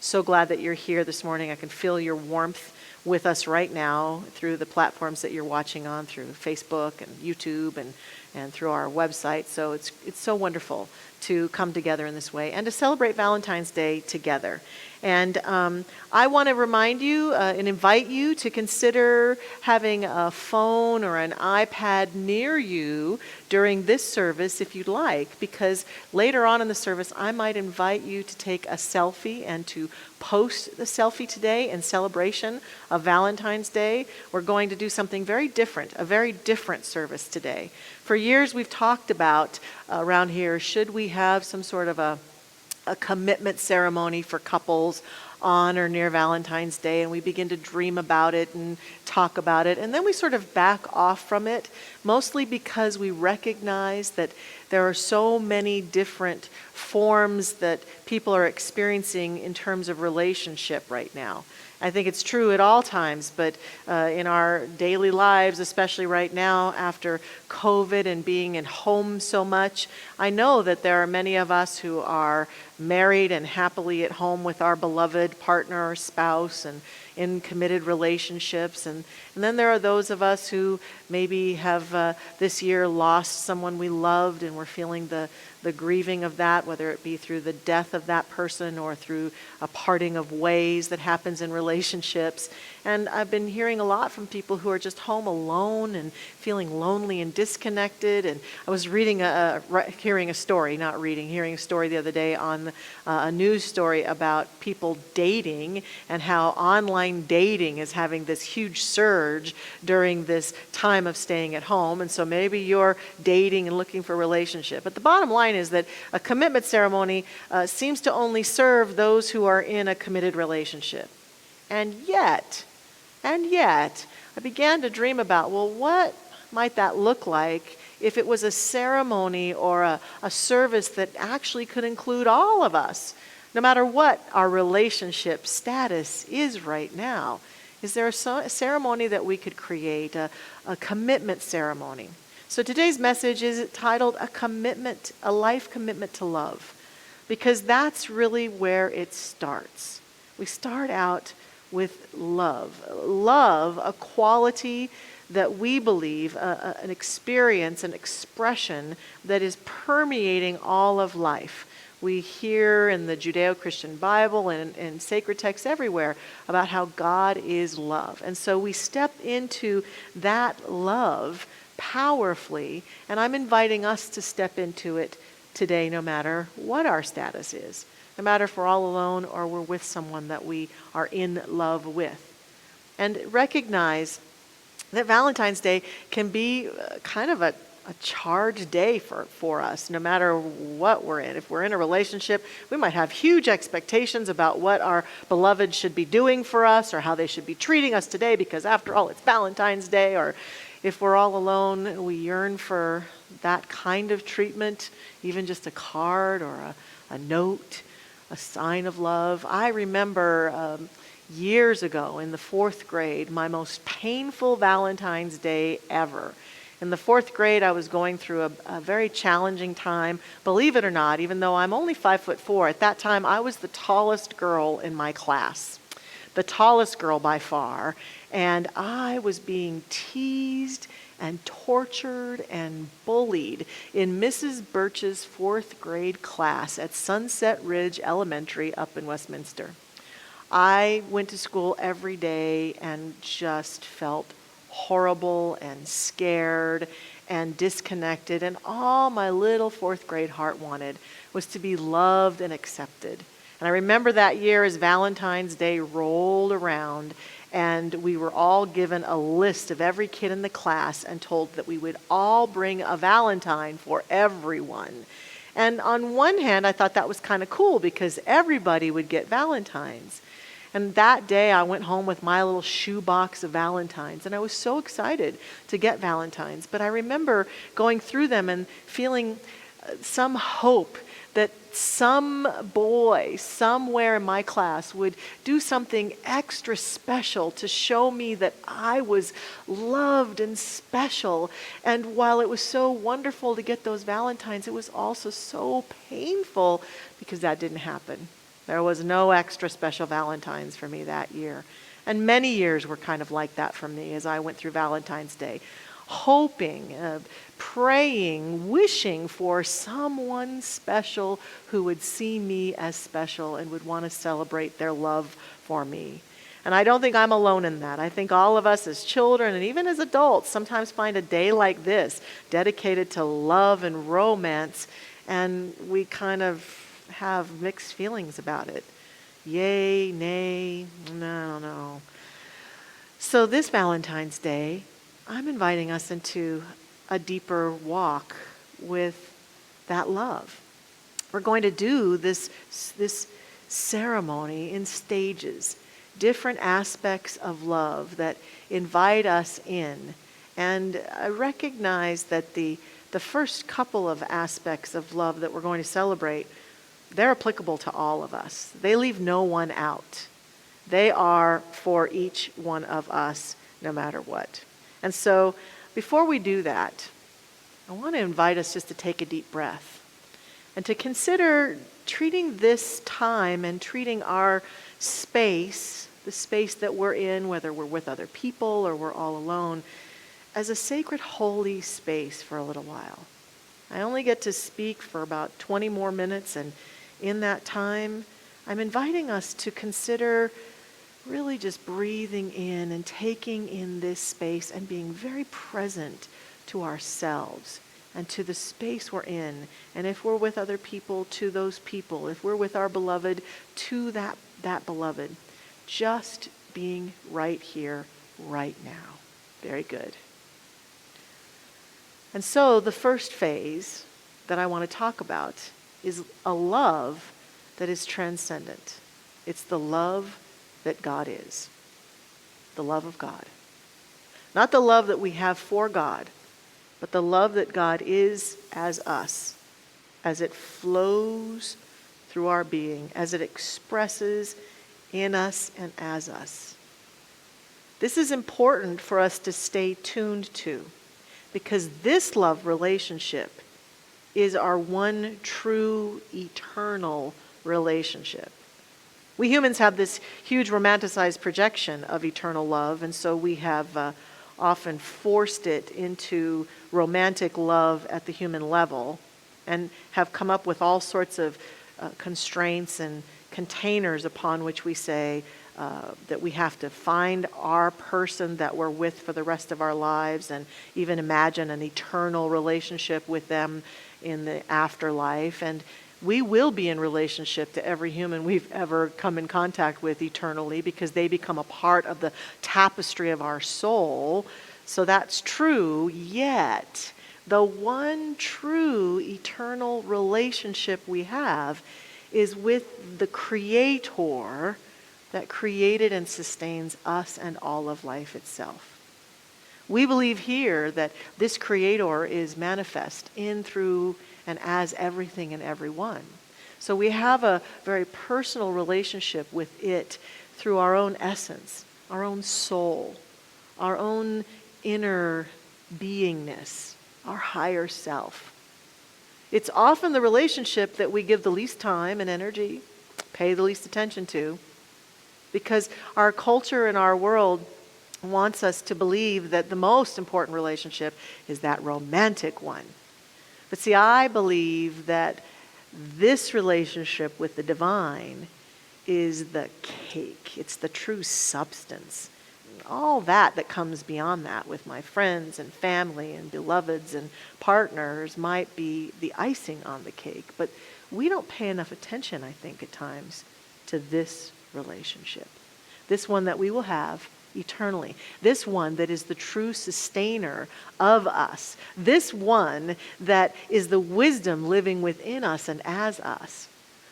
So glad that you're here this morning. I can feel your warmth with us right now through the platforms that you're watching on, through Facebook and YouTube and through our website. So it's so wonderful to come together in this way and to celebrate Valentine's Day together. And I want to remind you and invite you to consider having a phone or an iPad near you during this service if you'd like, because later on in the service I might invite you to take a selfie and to post the selfie today in celebration of Valentine's Day. We're going to do something very different, a very different service today. For years we've talked about around here, should we have some sort of a commitment ceremony for couples on or near Valentine's Day, and we begin to dream about it and talk about it, and then we sort of back off from it, mostly because we recognize that there are so many different forms that people are experiencing in terms of relationship right now. I think it's true at all times, but in our daily lives, especially right now after COVID and being at home so much, I know that there are many of us who are married and happily at home with our beloved partner or spouse and in committed relationships. And then there are those of us who maybe have this year lost someone we loved, and we're feeling the grieving of that, whether it be through the death of that person or through a parting of ways that happens in relationships. And I've been hearing a lot from people who are just home alone and feeling lonely and disconnected. And I was hearing a story the other day on a news story about people dating and how online dating is having this huge surge during this time of staying at home. And so maybe you're dating and looking for a relationship. But the bottom line is that a commitment ceremony seems to only serve those who are in a committed relationship. And yet, I began to dream about, well, what might that look like if it was a ceremony or a service that actually could include all of us, no matter what our relationship status is right now? Is there a ceremony that we could create, a commitment ceremony? So today's message is titled A Life Commitment to Love, because that's really where it starts. We start out with love. Love, a quality that we believe, an experience, an expression that is permeating all of life. We hear in the Judeo-Christian Bible and in sacred texts everywhere about how God is love. And so we step into that love powerfully, and I'm inviting us to step into it today, no matter what our status is, no matter if we're all alone or we're with someone that we are in love with. And recognize that Valentine's Day can be kind of a charged day for us, no matter what we're in. If we're in a relationship, we might have huge expectations about what our beloved should be doing for us or how they should be treating us today, because after all, it's Valentine's Day. Or if we're all alone, we yearn for that kind of treatment, even just a card or a note, a sign of love. I remember years ago in the 4th grade, my most painful Valentine's Day ever. In the 4th grade, I was going through a very challenging time. Believe it or not, even though I'm only 5'4", at that time I was the tallest girl in my class, the tallest girl by far, and I was being teased and tortured and bullied in Mrs. Birch's 4th grade class at Sunset Ridge Elementary up in Westminster. I went to school every day and just felt horrible and scared and disconnected, and all my little 4th grade heart wanted was to be loved and accepted. And I remember that year as Valentine's Day rolled around, and we were all given a list of every kid in the class and told that we would all bring a Valentine for everyone. And on one hand, I thought that was kind of cool because everybody would get Valentines. And that day I went home with my little shoebox of Valentines, and I was so excited to get Valentines. But I remember going through them and feeling some hope that some boy somewhere in my class would do something extra special to show me that I was loved and special. And while it was so wonderful to get those Valentines, it was also so painful because that didn't happen. There was no extra special Valentines for me that year. And many years were kind of like that for me as I went through Valentine's Day, hoping, praying, wishing for someone special who would see me as special and would want to celebrate their love for me. And I don't think I'm alone in that. I think all of us as children and even as adults sometimes find a day like this dedicated to love and romance, and we kind of have mixed feelings about it. Yay, nay, no. So this Valentine's Day, I'm inviting us into a deeper walk with that love. We're going to do this ceremony in stages, different aspects of love that invite us in. And I recognize that the first couple of aspects of love that we're going to celebrate, they're applicable to all of us. They leave no one out. They are for each one of us, no matter what. And so before we do that, I want to invite us just to take a deep breath and to consider treating this time and treating our space, the space that we're in, whether we're with other people or we're all alone, as a sacred, holy space for a little while. I only get to speak for about 20 more minutes, and in that time, I'm inviting us to consider really just breathing in and taking in this space and being very present to ourselves and to the space we're in. And if we're with other people, to those people. If we're with our beloved, to that beloved. Just being right here, right now. Very good. And so the first phase that I want to talk about is a love that is transcendent. It's the love that God is. The love of God. Not the love that we have for God, but the love that God is as us, as it flows through our being, as it expresses in us and as us. This is important for us to stay tuned to, because this love relationship is our one true eternal relationship. We humans have this huge romanticized projection of eternal love, and so we have often forced it into romantic love at the human level and have come up with all sorts of constraints and containers upon which we say that we have to find our person that we're with for the rest of our lives and even imagine an eternal relationship with them in the afterlife. And we will be in relationship to every human we've ever come in contact with eternally, because they become a part of the tapestry of our soul. So that's true, yet the one true eternal relationship we have is with the Creator that created and sustains us and all of life itself. We believe here that this Creator is manifest in, through, and as everything and everyone. So we have a very personal relationship with it through our own essence, our own soul, our own inner beingness, our higher self. It's often the relationship that we give the least time and energy, pay the least attention to, because our culture and our world wants us to believe that the most important relationship is that romantic one. But see, I believe that this relationship with the divine is the cake. It's the true substance. All that comes beyond that with my friends and family and beloveds and partners might be the icing on the cake. But we don't pay enough attention, I think, at times to this relationship. This one that we will have eternally. This one that is the true sustainer of us. This one that is the wisdom living within us and as us.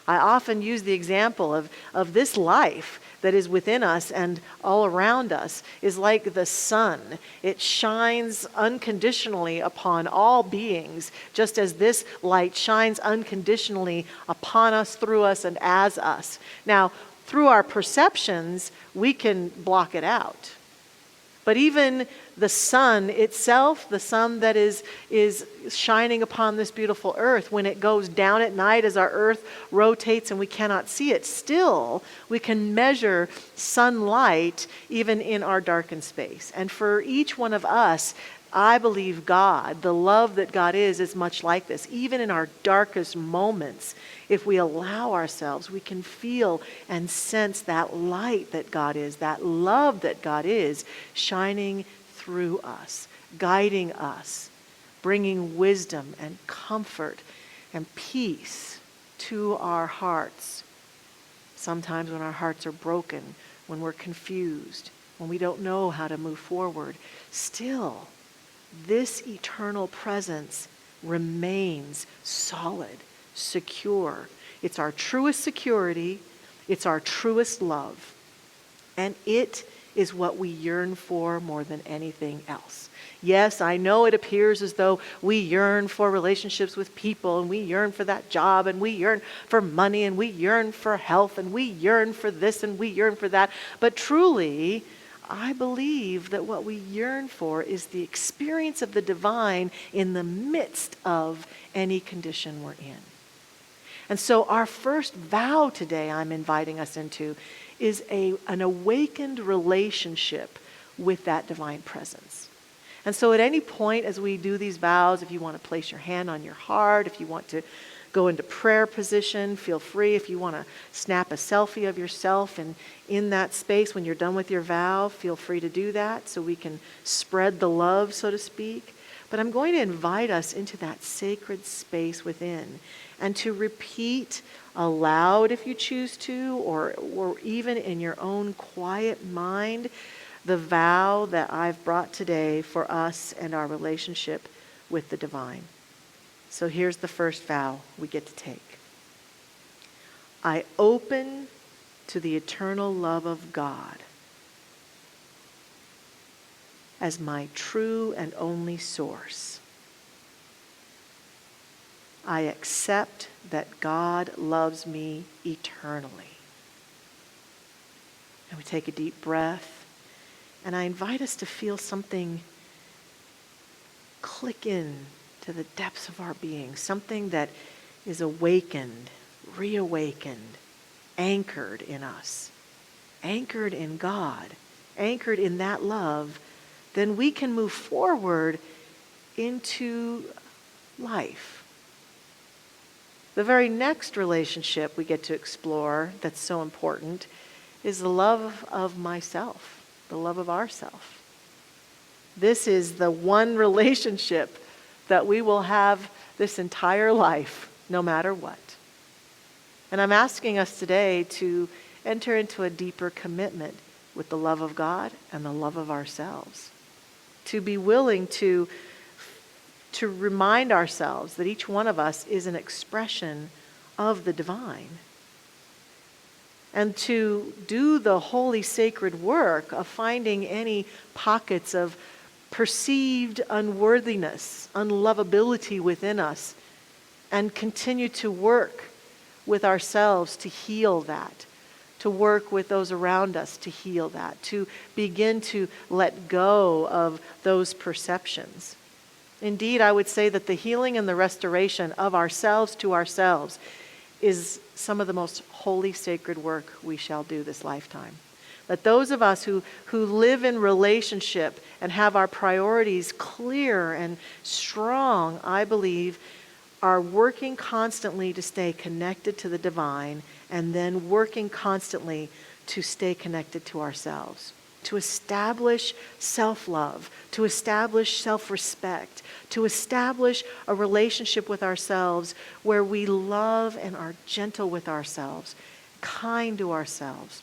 I often use the example of this life that is within us and all around us is like the sun. It shines unconditionally upon all beings, just as this light shines unconditionally upon us, through us, and as us. Now, through our perceptions, we can block it out. But even the sun itself, the sun that is shining upon this beautiful earth, when it goes down at night as our earth rotates and we cannot see it, still we can measure sunlight even in our darkened space. And for each one of us, I believe God, the love that God is much like this. Even in our darkest moments, if we allow ourselves, we can feel and sense that light that God is, that love that God is, shining through us, guiding us, bringing wisdom and comfort and peace to our hearts. Sometimes when our hearts are broken, when we're confused, when we don't know how to move forward, still, this eternal presence remains solid, secure. It's our truest security. It's our truest love. And it is what we yearn for more than anything else. Yes, I know it appears as though we yearn for relationships with people, and we yearn for that job, and we yearn for money, and we yearn for health, and we yearn for this, and we yearn for that. But truly, I believe that what we yearn for is the experience of the divine in the midst of any condition we're in. And so our first vow today I'm inviting us into is an awakened relationship with that divine presence. And so at any point as we do these vows, if you want to place your hand on your heart, if you want to go into prayer position, feel free. If you want to snap a selfie of yourself and in that space when you're done with your vow, feel free to do that so we can spread the love, so to speak. But I'm going to invite us into that sacred space within and to repeat aloud if you choose to, or even in your own quiet mind, the vow that I've brought today for us and our relationship with the divine. So here's the first vow we get to take. I open to the eternal love of God as my true and only source. I accept that God loves me eternally. And we take a deep breath, and I invite us to feel something click in to the depths of our being, something that is awakened, reawakened, anchored in us, anchored in God, anchored in that love. Then we can move forward into life. The very next relationship we get to explore that's so important is the love of myself, the love of ourself. This is the one relationship that we will have this entire life, no matter what. And I'm asking us today to enter into a deeper commitment with the love of God and the love of ourselves. To be willing to remind ourselves that each one of us is an expression of the divine. And to do the holy sacred work of finding any pockets of perceived unworthiness, unlovability within us, and continue to work with ourselves to heal that, to work with those around us to heal that, to begin to let go of those perceptions. Indeed, I would say that the healing and the restoration of ourselves to ourselves is some of the most holy sacred work we shall do this lifetime. That those of us who live in relationship and have our priorities clear and strong, I believe, are working constantly to stay connected to the divine, and then working constantly to stay connected to ourselves, to establish self-love, to establish self-respect, to establish a relationship with ourselves where we love and are gentle with ourselves, kind to ourselves,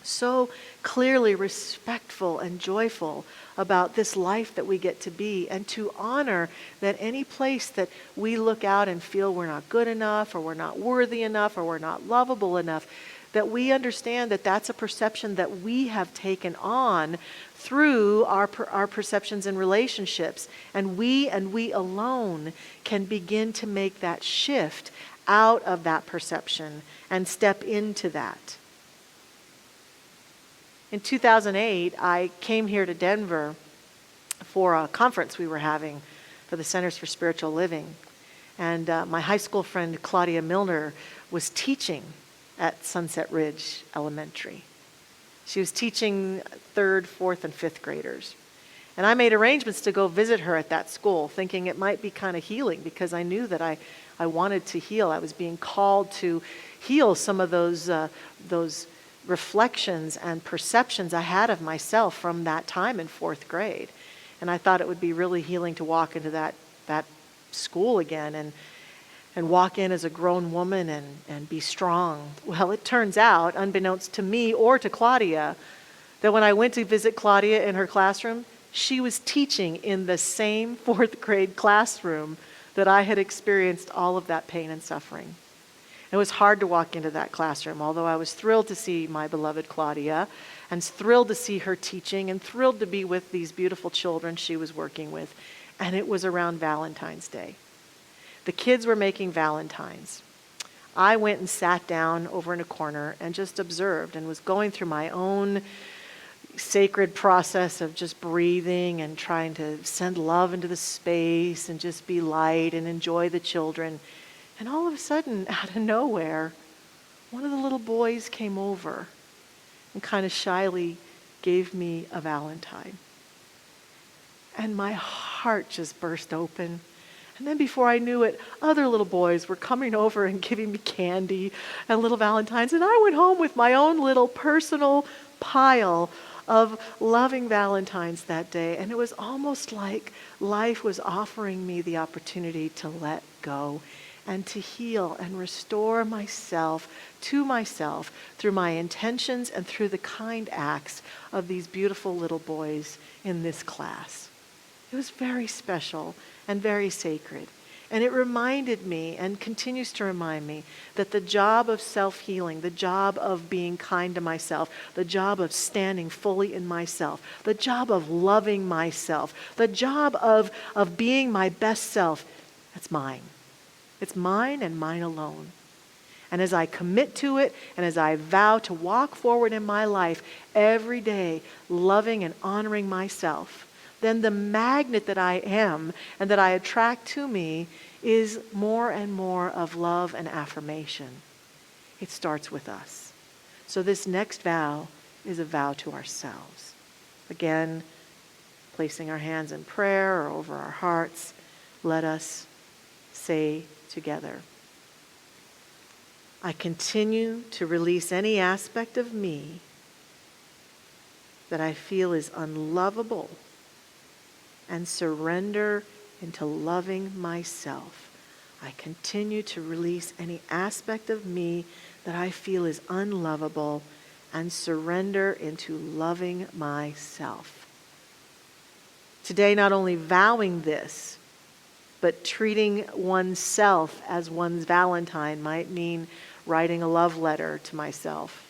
so clearly respectful and joyful about this life that we get to be, and to honor that any place that we look out and feel we're not good enough, or we're not worthy enough, or we're not lovable enough, that we understand that that's a perception that we have taken on through our perceptions and relationships, and we alone can begin to make that shift out of that perception and step into that. In 2008, I came here to Denver for a conference we were having for the Centers for Spiritual Living. And my high school friend, Claudia Milner, was teaching at Sunset Ridge Elementary. She was teaching 3rd, 4th, and 5th graders. And I made arrangements to go visit her at that school, thinking it might be kind of healing, because I knew that I wanted to heal. I was being called to heal some of those reflections and perceptions I had of myself from that time in 4th grade. And I thought it would be really healing to walk into that school again and walk in as a grown woman and be strong. Well, it turns out, unbeknownst to me or to Claudia, that when I went to visit Claudia in her classroom, she was teaching in the same 4th grade classroom that I had experienced all of that pain and suffering. It was hard to walk into that classroom, although I was thrilled to see my beloved Claudia and thrilled to see her teaching and thrilled to be with these beautiful children she was working with. And it was around Valentine's Day. The kids were making Valentines. I went and sat down over in a corner and just observed and was going through my own sacred process of just breathing and trying to send love into the space and just be light and enjoy the children. And all of a sudden, out of nowhere, one of the little boys came over and kind of shyly gave me a Valentine. And my heart just burst open. And then before I knew it, other little boys were coming over and giving me candy and little Valentines. And I went home with my own little personal pile of loving Valentines that day. And it was almost like life was offering me the opportunity to let go and to heal and restore myself to myself through my intentions and through the kind acts of these beautiful little boys in this class. It was very special and very sacred. And it reminded me and continues to remind me that the job of self-healing, the job of being kind to myself, the job of standing fully in myself, the job of loving myself, the job of being my best self, that's mine. It's mine and mine alone. And as I commit to it and as I vow to walk forward in my life every day, loving and honoring myself, then the magnet that I am and that I attract to me is more and more of love and affirmation. It starts with us. So this next vow is a vow to ourselves. Again, placing our hands in prayer or over our hearts, let us say together, I continue to release any aspect of me that I feel is unlovable and surrender into loving myself. I continue to release any aspect of me that I feel is unlovable and surrender into loving myself. Today, not only vowing this, but treating oneself as one's Valentine might mean writing a love letter to myself,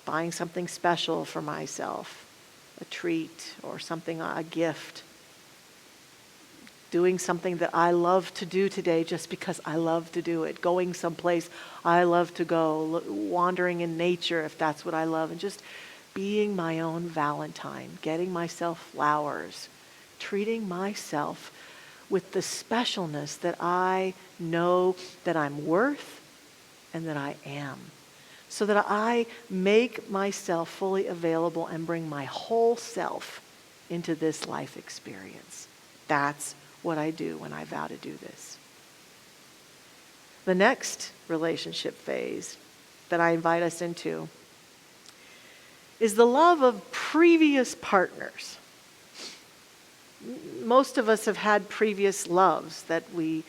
buying something special for myself, a treat or something, a gift, doing something that I love to do today just because I love to do it, going someplace I love to go, wandering in nature if that's what I love, and just being my own Valentine, getting myself flowers, treating myself with the specialness that I know that I'm worth and that I am, so that I make myself fully available and bring my whole self into this life experience. That's what I do when I vow to do this. The next relationship phase that I invite us into is the love of previous partners. Most of us have had previous loves that we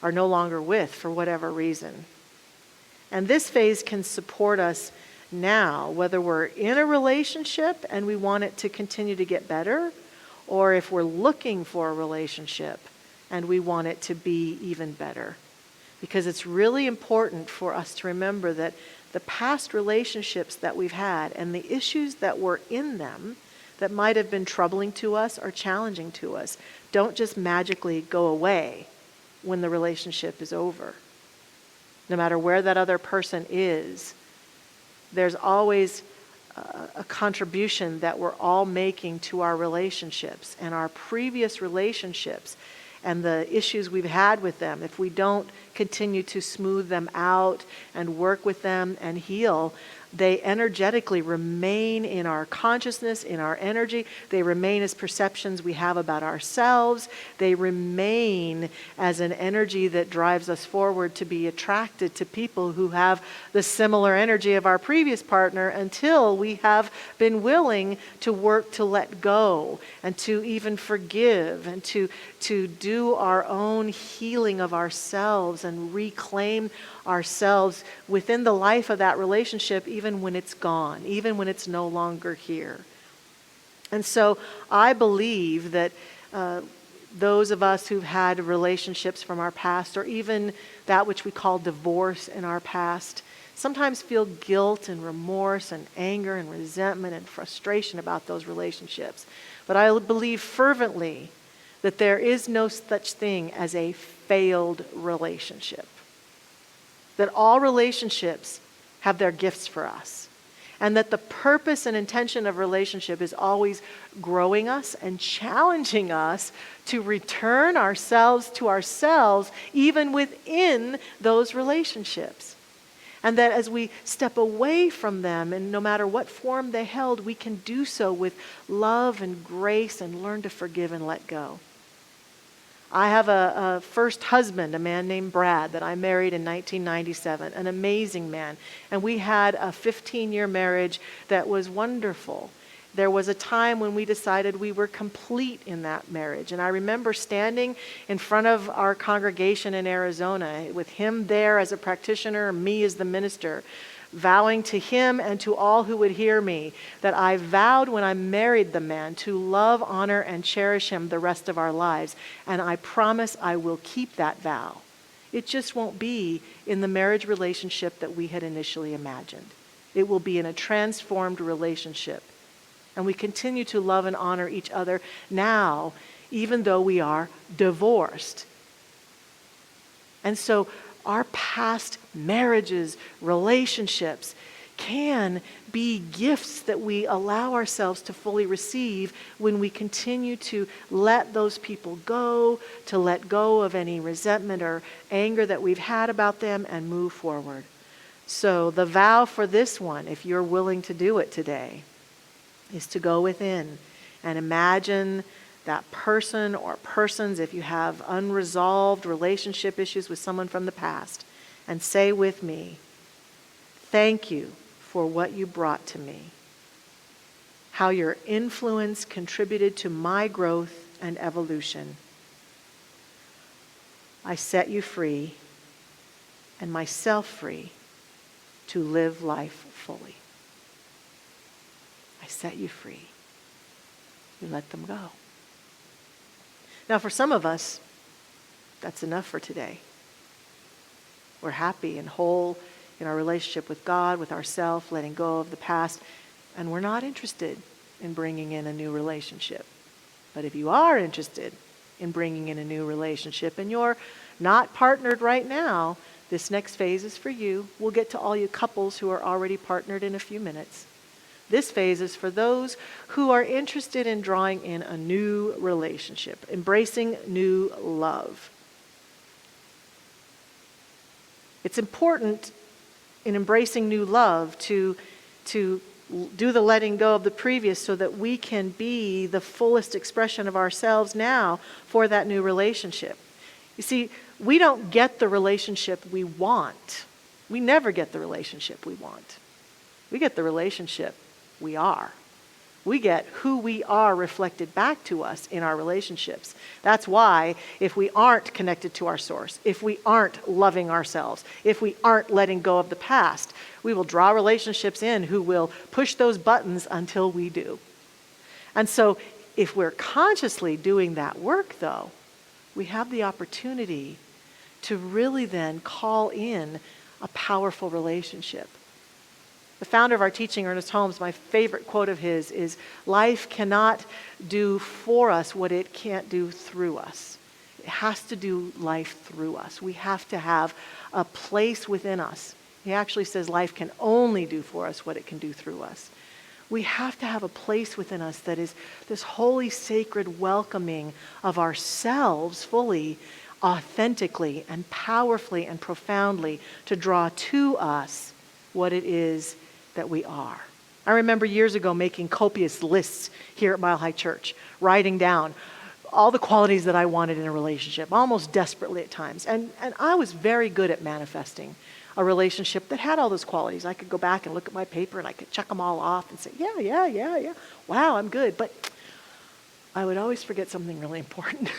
are no longer with for whatever reason. And this phase can support us now, whether we're in a relationship and we want it to continue to get better, or if we're looking for a relationship and we want it to be even better. Because it's really important for us to remember that the past relationships that we've had and the issues that were in them that might have been troubling to us or challenging to us don't just magically go away when the relationship is over. No matter where that other person is, there's always a contribution that we're all making to our relationships and our previous relationships and the issues we've had with them. If we don't continue to smooth them out and work with them and heal, they energetically remain in our consciousness, in our energy. They remain as perceptions we have about ourselves. They remain as an energy that drives us forward to be attracted to people who have the similar energy of our previous partner, until we have been willing to work to let go and to even forgive and to do our own healing of ourselves and reclaim ourselves within the life of that relationship, even when it's gone, even when it's no longer here. And so I believe that those of us who've had relationships from our past, or even that which we call divorce in our past, sometimes feel guilt and remorse and anger and resentment and frustration about those relationships. But I believe fervently that there is no such thing as a failed relationship. That all relationships have their gifts for us. And that the purpose and intention of relationship is always growing us and challenging us to return ourselves to ourselves, even within those relationships. And that as we step away from them, and no matter what form they held, we can do so with love and grace and learn to forgive and let go. I have a first husband, a man named Brad, that I married in 1997, an amazing man. And we had a 15-year marriage that was wonderful. There was a time when we decided we were complete in that marriage. And I remember standing in front of our congregation in Arizona with him there as a practitioner, me as the minister, vowing to him and to all who would hear me that I vowed when I married the man to love, honor, and cherish him the rest of our lives. And I promise I will keep that vow. It just won't be in the marriage relationship that we had initially imagined. It will be in a transformed relationship. And we continue to love and honor each other now, even though we are divorced. And so our past marriages, relationships, can be gifts that we allow ourselves to fully receive when we continue to let those people go, to let go of any resentment or anger that we've had about them and move forward. So the vow for this one, if you're willing to do it today, is to go within and imagine that person or persons, if you have unresolved relationship issues with someone from the past, and say with me, thank you for what you brought to me, how your influence contributed to my growth and evolution. I set you free and myself free to live life fully. I set you free. You let them go. Now, for some of us, that's enough for today. We're happy and whole in our relationship with God, with ourselves, letting go of the past, and we're not interested in bringing in a new relationship. But if you are interested in bringing in a new relationship and you're not partnered right now, this next phase is for you. We'll get to all you couples who are already partnered in a few minutes. This phase is for those who are interested in drawing in a new relationship, embracing new love. It's important in embracing new love to do the letting go of the previous so that we can be the fullest expression of ourselves now for that new relationship. You see, we don't get the relationship we want. We never get the relationship we want. We get the relationship we are. We get who we are reflected back to us in our relationships. That's why if we aren't connected to our source, if we aren't loving ourselves, if we aren't letting go of the past, we will draw relationships in who will push those buttons until we do. And so if we're consciously doing that work, though, we have the opportunity to really then call in a powerful relationship. The founder of our teaching, Ernest Holmes, my favorite quote of his is, life cannot do for us what it can't do through us. It has to do life through us. We have to have a place within us He actually says life can only do for us what it can do through us. We have to have a place within us that is this holy, sacred welcoming of ourselves fully, authentically, and powerfully and profoundly to draw to us what it is that we are. I remember years ago making copious lists here at Mile High Church, writing down all the qualities that I wanted in a relationship, almost desperately at times. And I was very good at manifesting a relationship that had all those qualities. I could go back and look at my paper and I could check them all off and say, yeah. Wow, I'm good. But I would always forget something really important.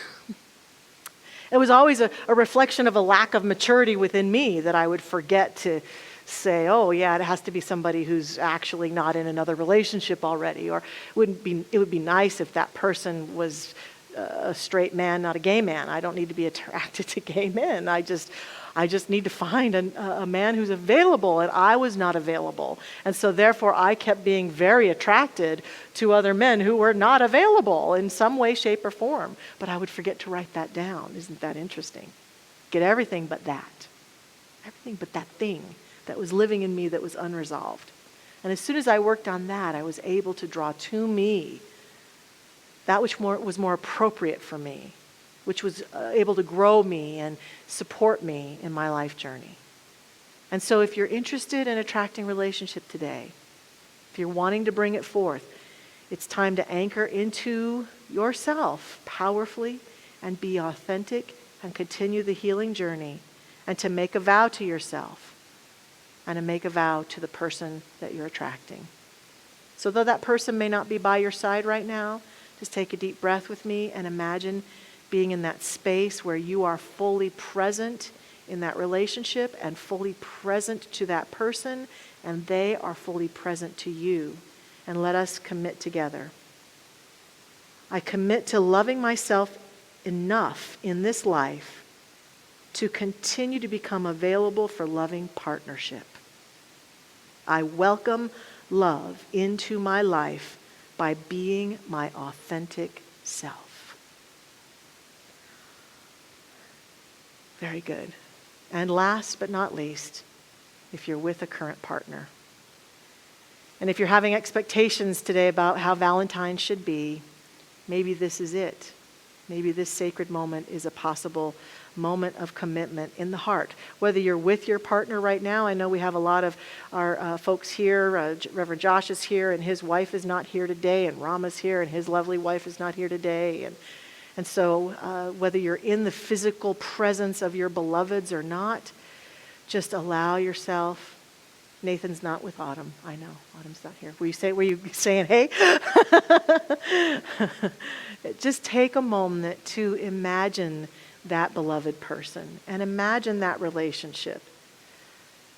It was always a reflection of a lack of maturity within me that I would forget to say, oh yeah, it has to be somebody who's actually not in another relationship already, or it would be nice if that person was a straight man, not a gay man. I don't need to be attracted to gay men. I just need to find a man who's available, and I was not available. And so therefore I kept being very attracted to other men who were not available in some way, shape, or form. But I would forget to write that down. Isn't that interesting? Get everything but that. Everything but that thing that was living in me that was unresolved. And as soon as I worked on that, I was able to draw to me that which was more appropriate for me, which was able to grow me and support me in my life journey. And so if you're interested in attracting relationship today, if you're wanting to bring it forth, it's time to anchor into yourself powerfully and be authentic and continue the healing journey, and to make a vow to yourself and to make a vow to the person that you're attracting. So though that person may not be by your side right now, just take a deep breath with me and imagine being in that space where you are fully present in that relationship and fully present to that person, and they are fully present to you. And let us commit together. I commit to loving myself enough in this life to continue to become available for loving partnership. I welcome love into my life by being my authentic self. Very good. And last but not least, if you're with a current partner, and if you're having expectations today about how Valentine should be, maybe this is it. Maybe this sacred moment is a possible moment of commitment in the heart. Whether you're with your partner right now, I know we have a lot of our folks here. Reverend Josh is here, and his wife is not here today, and Rama's here, and his lovely wife is not here today. And so whether you're in the physical presence of your beloveds or not, just allow yourself. Nathan's not with Autumn. I know, Autumn's not here. Were you saying, hey? Just take a moment to imagine that beloved person and imagine that relationship.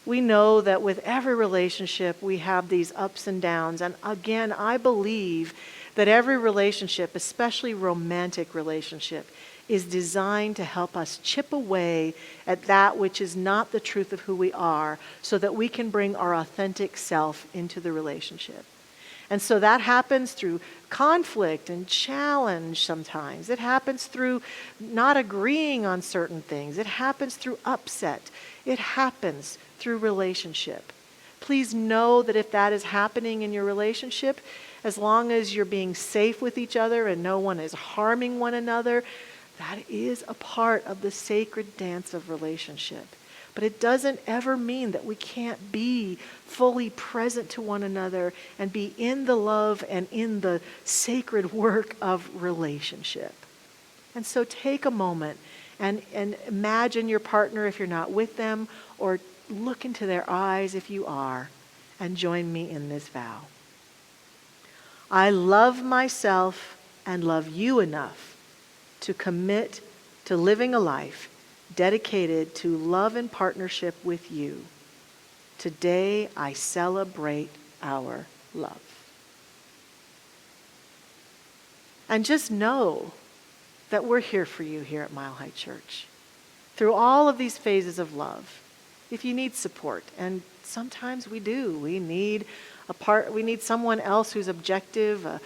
We know that with every relationship, we have these ups and downs. And again, I believe that every relationship, especially romantic relationship, is designed to help us chip away at that which is not the truth of who we are, so that we can bring our authentic self into the relationship. And so that happens through conflict and challenge sometimes. It happens through not agreeing on certain things. It happens through upset. It happens through relationship. Please know that if that is happening in your relationship, as long as you're being safe with each other and no one is harming one another, that is a part of the sacred dance of relationship. But it doesn't ever mean that we can't be fully present to one another and be in the love and in the sacred work of relationship. And so take a moment and imagine your partner if you're not with them, or look into their eyes if you are, and join me in this vow. I love myself and love you enough to commit to living a life dedicated to love and partnership with you. Today I celebrate our love. And just know that we're here for you here at Mile High Church. Through all of these phases of love, if you need support, and sometimes we do, we need someone else who's objective, a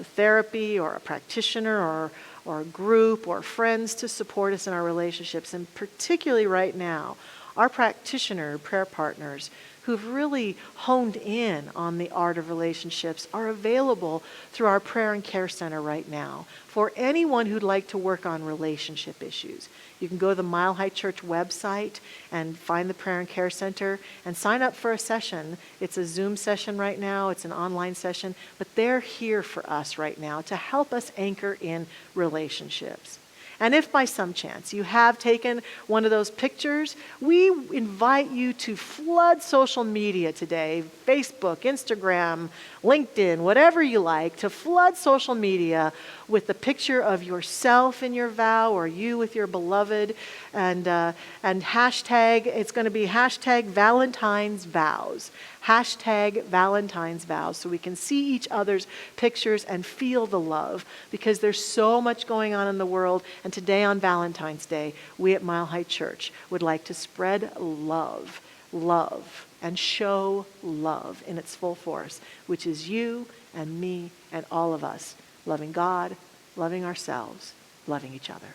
therapy or a practitioner or a group or friends to support us in our relationships. And particularly right now, our practitioner prayer partners who've really honed in on the art of relationships are available through our prayer and care center right now for anyone who'd like to work on relationship issues. You can go to the Mile High Church website and find the prayer and care center and sign up for a session. It's a Zoom session right now. It's an online session, but they're here for us right now to help us anchor in relationships. And if by some chance you have taken one of those pictures, we invite you to flood social media today, Facebook, Instagram, LinkedIn, whatever you like, to flood social media with the picture of yourself in your vow or you with your beloved, and hashtag, it's going to be hashtag Valentine's vows. Hashtag Valentine's vows, so we can see each other's pictures and feel the love, because there's so much going on in the world. And today on Valentine's Day, we at Mile High Church would like to spread love, and show love in its full force, which is you and me and all of us loving God, loving ourselves, loving each other.